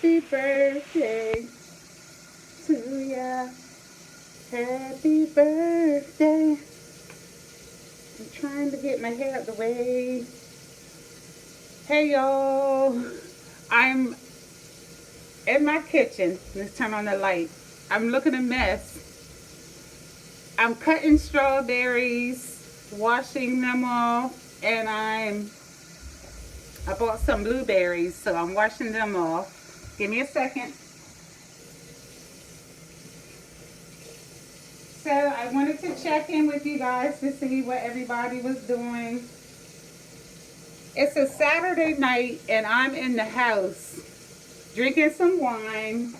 Happy birthday to ya. Happy birthday. I'm trying to get my hair out the way. Hey y'all. I'm in my kitchen. Let's turn on the light. I'm looking a mess. I'm cutting strawberries, washing them off, and I bought some blueberries, so I'm washing them off. Give me a second. So I wanted to check in with you guys to see what everybody was doing. It's a Saturday night and I'm in the house drinking some wine.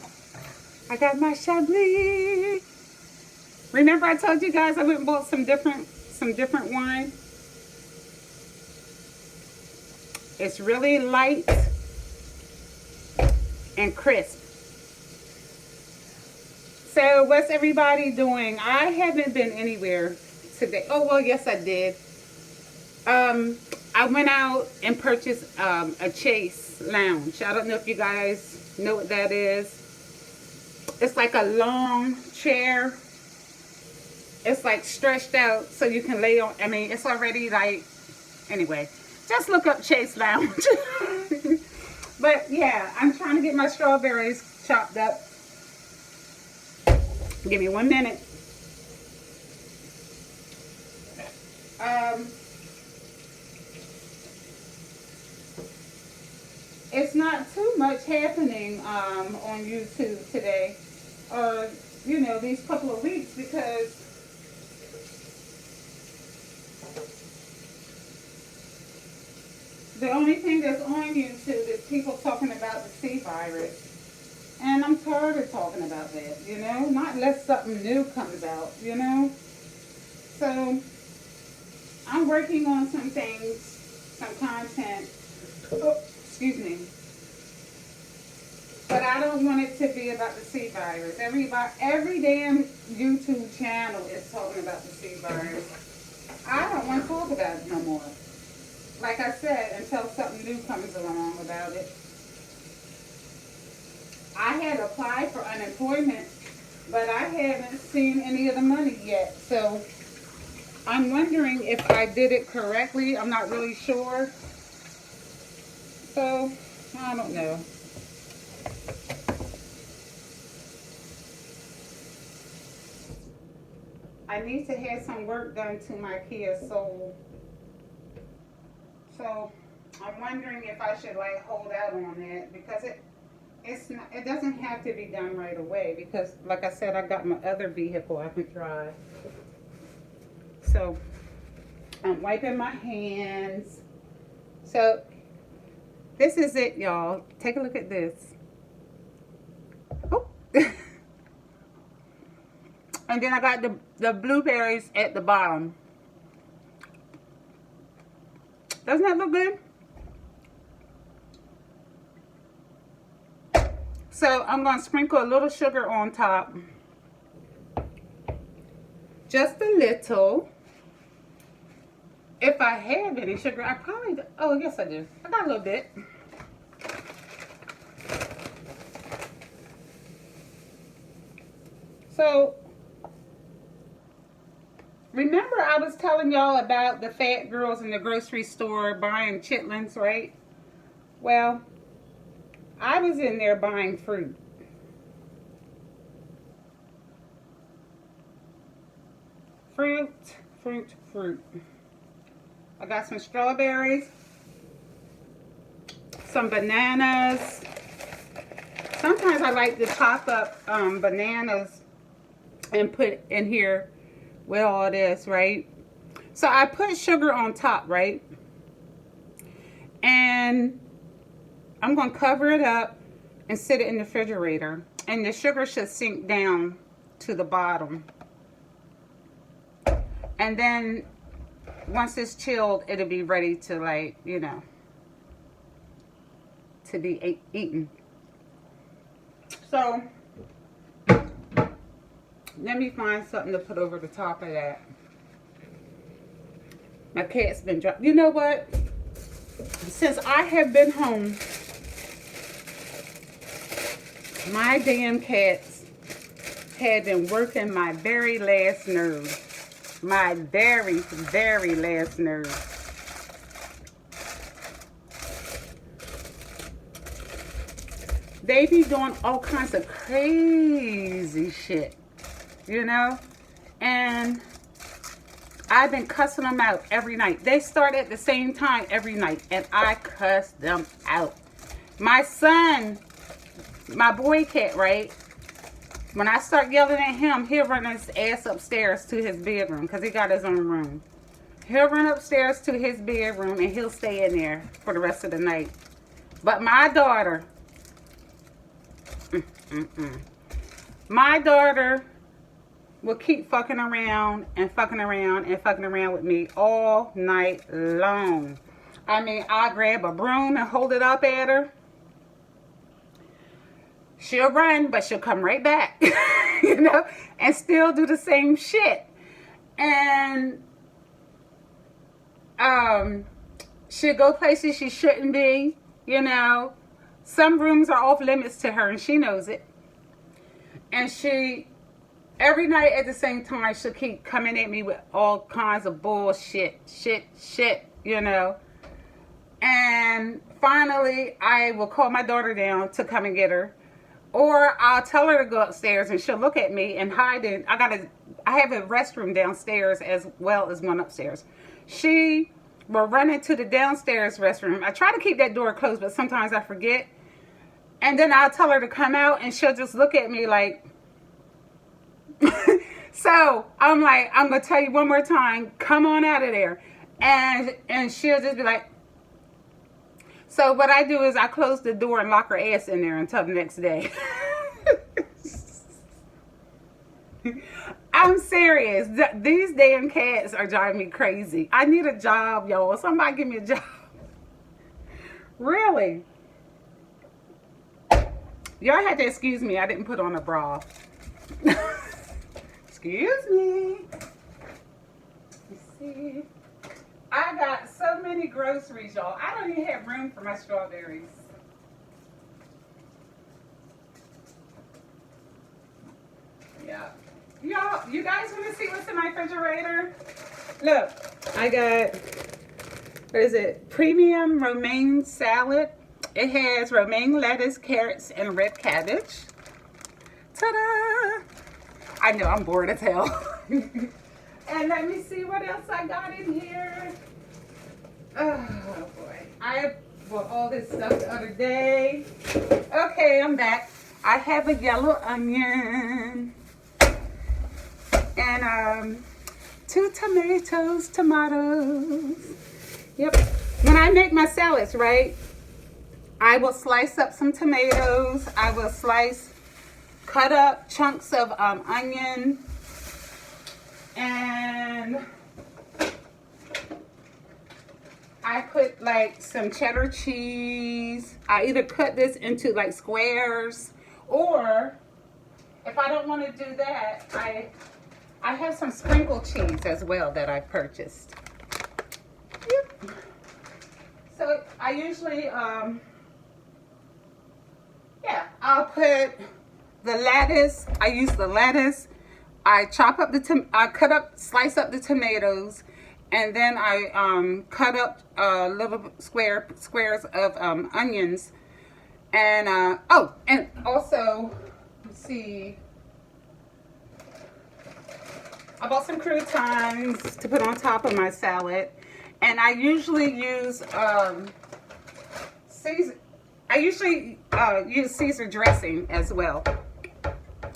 I got my Chablis. Remember I told you guys I went and bought some different wine? It's really light and crisp. So what's everybody doing? I haven't been anywhere today. Oh, well, yes, I did. I went out and purchased a Chase lounge. I don't know if you guys know what that is. It's like a long chair. It's like stretched out so you can lay on. I mean, it's already like, anyway, just look up Chase Lounge. But yeah, I'm trying to get my strawberries chopped up. Give me 1 minute. It's not too much happening on YouTube today, or you know, these couple of weeks, because the only thing that's on YouTube is people talking about the C virus. And I'm tired of talking about that, you know? Not unless something new comes out, you know? So, I'm working on some things, some content. Oh, excuse me. But I don't want it to be about the C virus. Every damn YouTube channel is talking about the C virus. I don't want to talk about it no more. Like I said, until something new comes along about it. I had applied for unemployment, but I haven't seen any of the money yet. So I'm wondering if I did it correctly. I'm not really sure. So I don't know. I need to have some work done to my Kia Soul. So I'm wondering if I should like hold out on that, because it doesn't have to be done right away, because like I said, I got my other vehicle I can drive. So I'm wiping my hands. So this is it, y'all. Take a look at this. Oh. And then I got the blueberries at the bottom. Doesn't that look good? So I'm going to sprinkle a little sugar on top. Just a little. If I have any sugar, I probably do. Oh, yes I do. I got a little bit. So, remember I was telling y'all about the fat girls in the grocery store buying chitlins, right? Well, I was in there buying fruit. Fruit. I got some strawberries, some bananas. Sometimes I like to chop up bananas and put in here with all this, right? So I put sugar on top, right? And I'm going to cover it up and sit it in the refrigerator. And the sugar should sink down to the bottom. And then once it's chilled, it'll be ready to, like, you know, to be eaten. So let me find something to put over the top of that. My cat's been dropped. You know what? Since I have been home, My damn cats had been working my very last nerve. My very, very last nerve. They be doing all kinds of crazy shit, you know? And I've been cussing them out every night. They start at the same time every night, and I cuss them out. My son, my boy cat, right? When I start yelling at him, he'll run his ass upstairs to his bedroom because he got his own room. He'll run upstairs to his bedroom and he'll stay in there for the rest of the night. But my daughter, my daughter will keep fucking around and fucking around and fucking around with me all night long. I mean, I grab a broom and hold it up at her. She'll run, but she'll come right back, you know, and still do the same shit. And she'll go places she shouldn't be, you know. Some rooms are off limits to her, and she knows it. And she, every night at the same time, she'll keep coming at me with all kinds of bullshit, shit, you know. And finally, I will call my daughter down to come and get her. Or I'll tell her to go upstairs and she'll look at me and hide in. I have a restroom downstairs as well as one upstairs. She will run into the downstairs restroom. I try to keep that door closed, but sometimes I forget. And then I'll tell her to come out and she'll just look at me like. So I'm like, I'm going to tell you one more time, come on out of there. And she'll just be like. So what I do is I close the door and lock her ass in there until the next day. I'm serious. These damn cats are driving me crazy. I need a job, y'all. Somebody give me a job. Really? Y'all had to excuse me. I didn't put on a bra. Excuse me. Let's see. I got so many groceries, y'all. I don't even have room for my strawberries. Yeah. Y'all, you guys want to see what's in my refrigerator? Look, I got, what is it? Premium romaine salad. It has romaine lettuce, carrots, and red cabbage. Ta-da! I know, I'm bored as hell. And let me see what else I got in here. Oh boy. I bought all this stuff the other day. Okay, I'm back. I have a yellow onion. And 2 tomatoes. Yep. When I make my salads, right? I will slice up some tomatoes. I will cut up chunks of onion. And I put like some cheddar cheese. I either cut this into like squares, or if I don't want to do that, I have some sprinkled cheese as well that I purchased. Yep. So I usually, yeah, I'll put the lettuce. I use the lettuce. I slice up the tomatoes, and then I cut up little squares of onions, and and also, let's see, I bought some croutons to put on top of my salad, and I usually use Caesar. I usually use Caesar dressing as well.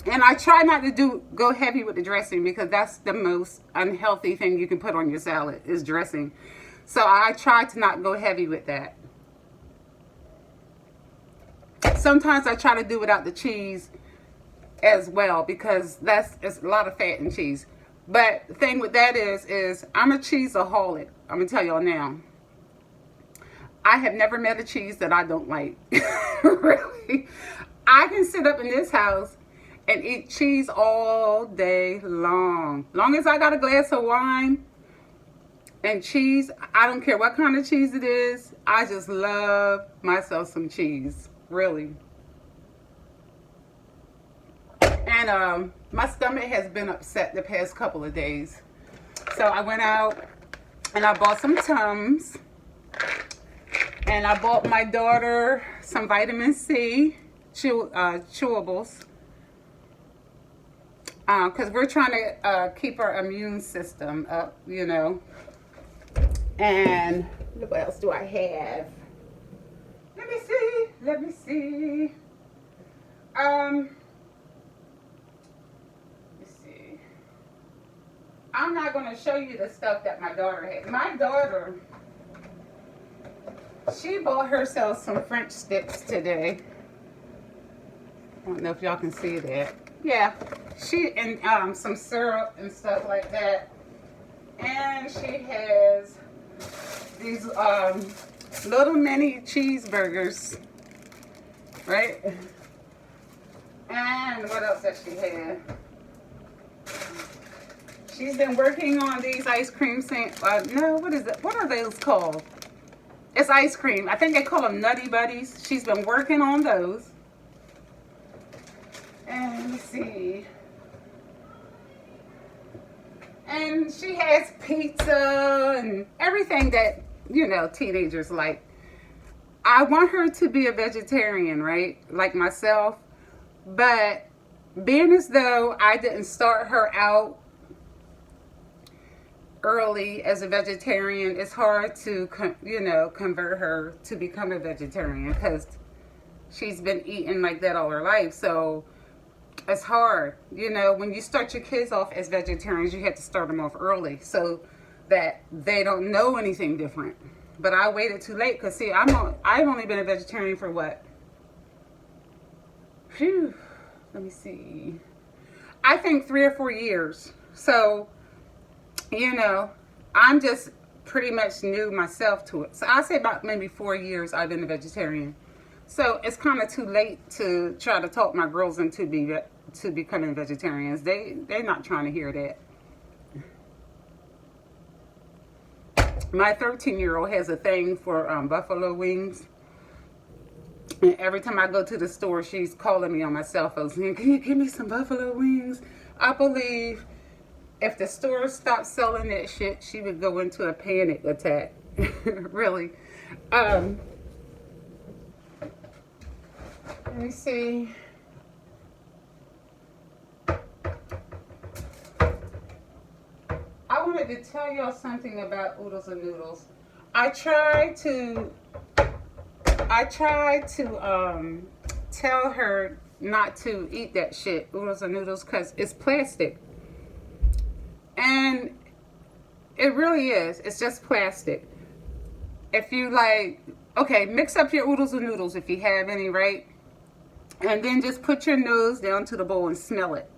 And I try not to go heavy with the dressing, because that's the most unhealthy thing you can put on your salad is dressing. So I try to not go heavy with that. Sometimes I try to do without the cheese as well, because it's a lot of fat in cheese. But the thing with that is I'm a cheeseaholic. I'm going to tell y'all now. I have never met a cheese that I don't like. Really. I can sit up in this house and eat cheese all day long. Long as I got a glass of wine and cheese, I don't care what kind of cheese it is. I just love myself some cheese, really. And my stomach has been upset the past couple of days. So I went out and I bought some Tums. And I bought my daughter some vitamin C chewables. Because we're trying to keep our immune system up, you know. And what else do I have? Let me see. Let me see. Let's see. I'm not going to show you the stuff that my daughter had. My daughter, she bought herself some French sticks today. I don't know if y'all can see that. Yeah, she and some syrup and stuff like that. And she has these little mini cheeseburgers, right? And what else does she have? She's been working on these ice cream no, what is it? What are those called? It's ice cream. I think they call them Nutty Buddies. She's been working on those. And let me see. And she has pizza and everything that, you know, teenagers like. I want her to be a vegetarian, right? Like myself. But being as though I didn't start her out early as a vegetarian, it's hard to, you know, convert her to become a vegetarian because she's been eating like that all her life. So it's hard, you know, when you start your kids off as vegetarians, you have to start them off early so that they don't know anything different. But I waited too late because, see, I've only been a vegetarian for what? Phew, let me see. I think 3 or 4 years. So, you know, I'm just pretty much new myself to it. So I say about maybe 4 years I've been a vegetarian. So it's kind of too late to try to talk my girls into becoming vegetarians. They're not trying to hear that. My 13-year-old has a thing for buffalo wings. And every time I go to the store, she's calling me on my cell phone saying, "Can you give me some buffalo wings?" I believe if the store stopped selling that shit, she would go into a panic attack. Really. Let me see. I wanted to tell y'all something about Oodles and Noodles. I tried to tell her not to eat that shit, Oodles and Noodles, because it's plastic. And it really is. It's just plastic. If you like, okay, mix up your Oodles and Noodles if you have any, right? And then just put your nose down to the bowl and smell it.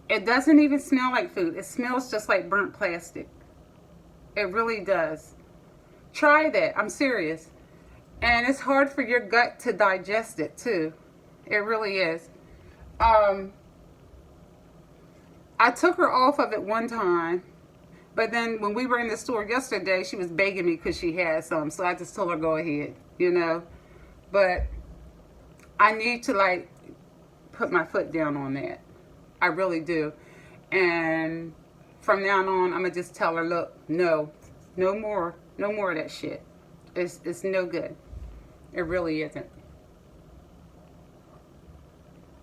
It doesn't even smell like food. It smells just like burnt plastic. It really does. Try that. I'm serious. And it's hard for your gut to digest it too. It really is. I took her off of it one time. But then when we were in the store yesterday, she was begging me because she had some. So I just told her, go ahead, you know. But I need to, like, put my foot down on that. I really do. And from now on, I'm going to just tell her, look, no more of that shit. It's no good. It really isn't.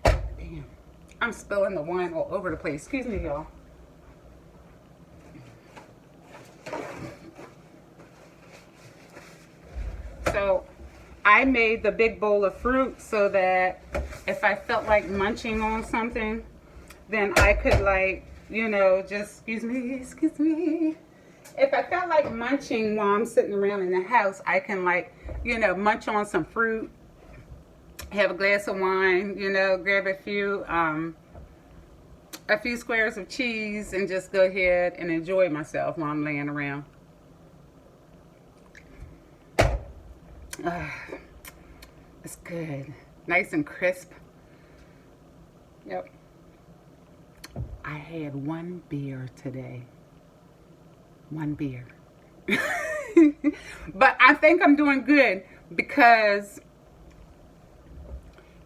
Damn. I'm spilling the wine all over the place. Excuse me, y'all. So I made the big bowl of fruit so that if I felt like munching on something, then I could, like, you know, just, excuse me. If I felt like munching while I'm sitting around in the house, I can, like, you know, munch on some fruit, have a glass of wine, you know, grab a few squares of cheese and just go ahead and enjoy myself while I'm laying around. It's good. Nice and crisp. Yep. I had 1 beer today. 1 beer. But I think I'm doing good because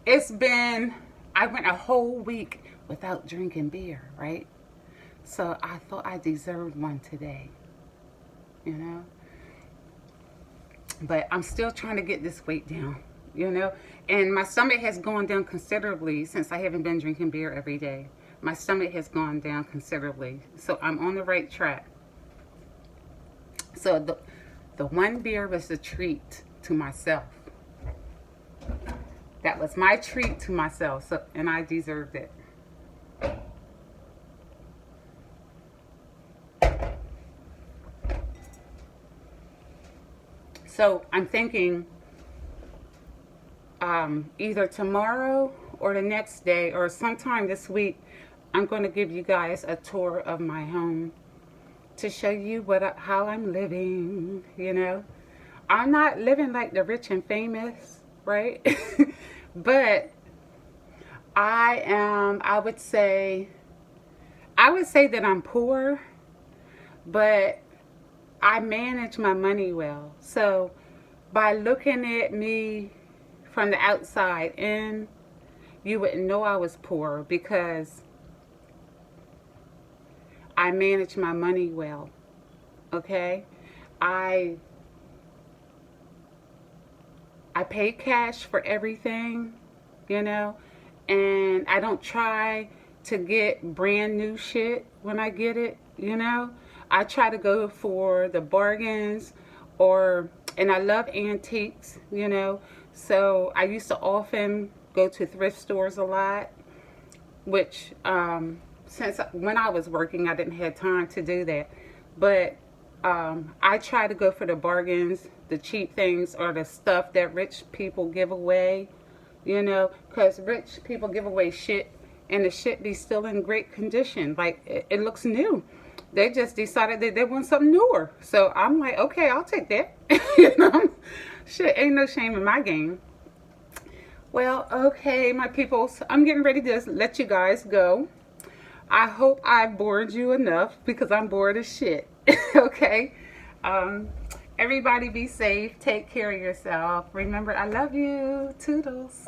I I went a whole week without drinking beer, right? So I thought I deserved one today, you know? But I'm still trying to get this weight down, you know? And my stomach has gone down considerably since I haven't been drinking beer every day. My stomach has gone down considerably. So I'm on the right track. So the one beer was a treat to myself. That was my treat to myself, so, and I deserved it. So I'm thinking either tomorrow or the next day or sometime this week, I'm going to give you guys a tour of my home to show you how I'm living, you know. I'm not living like the rich and famous, right? But I would say that I'm poor, but I manage my money well. So by looking at me from the outside in, you wouldn't know I was poor because I manage my money well. Okay? I pay cash for everything, you know, and I don't try to get brand new shit when I get it, you know. I try to go for the bargains, and I love antiques, you know. So I used to often go to thrift stores a lot, which since when I was working, I didn't have time to do that. But I try to go for the bargains, the cheap things, or the stuff that rich people give away, you know, because rich people give away shit and the shit be still in great condition. Like, it looks new. They just decided that they want something newer. So I'm like, okay, I'll take that. You know, shit, ain't no shame in my game. Well, okay, my peoples, I'm getting ready to let you guys go. I hope I bored you enough because I'm bored as shit. Okay? Everybody be safe. Take care of yourself. Remember, I love you. Toodles.